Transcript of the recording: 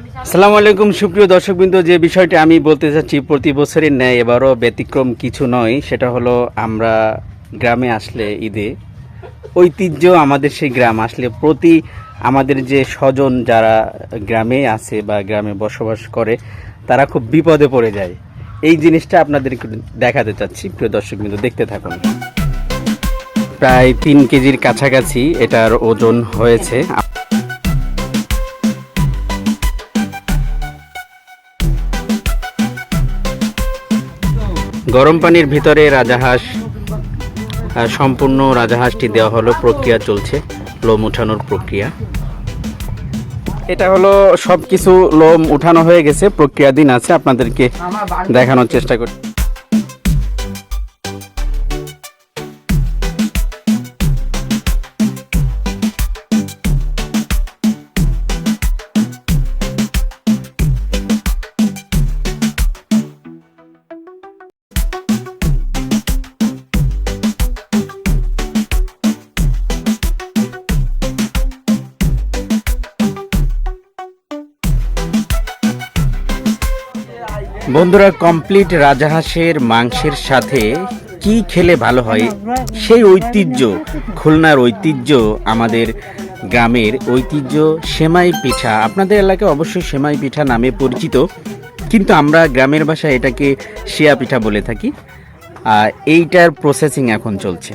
আসসালামু আলাইকুম সুপ্রিয় দর্শকবৃন্দ, যে বিষয়টি আমি বলতে চাচ্ছি প্রতি বছরের ন্যায় এবারও ব্যতিক্রম কিছু নয়। সেটা হলো আমরা গ্রামে আসলে ঈদে ঐতিহ্য আমাদের সেই গ্রাম আসলে প্রতি আমাদের যে স্বজন যারা গ্রামে আছে বা গ্রামে বসবাস করে তারা খুব বিপদে পড়ে যায়। এই জিনিসটা আপনাদেরকে দেখাতে চাচ্ছি। প্রিয় দর্শকবৃন্দ, দেখতে থাকুন। প্রায় 3 কেজির কাছাকাছি এটার ওজন হয়েছে। গরম পানির ভিতরে রাজাহাঁস, সম্পূর্ণ রাজাহাঁসটি দেওয়া হলো, প্রক্রিয়া চলছে, লোম উঠানোর প্রক্রিয়া। এটা হলো সব কিছু লোম উঠানো হয়ে গেছে, প্রক্রিয়াধীন আছে, আপনাদেরকে দেখানোর চেষ্টা করি। বন্ধুরা, কমপ্লিট রাজাহাঁসের মাংসের সাথে কি খেলে ভালো হয়, সেই ঐতিহ্য, খুলনার ঐতিহ্য, আমাদের গ্রামের ঐতিহ্য সেমাই পিঠা। আপনাদের এলাকায় অবশ্যই সেমাই পিঠা নামে পরিচিত, কিন্তু আমরা গ্রামের ভাষায় এটাকে শিয়া পিঠা বলে থাকি। এইটার প্রসেসিং এখন চলছে।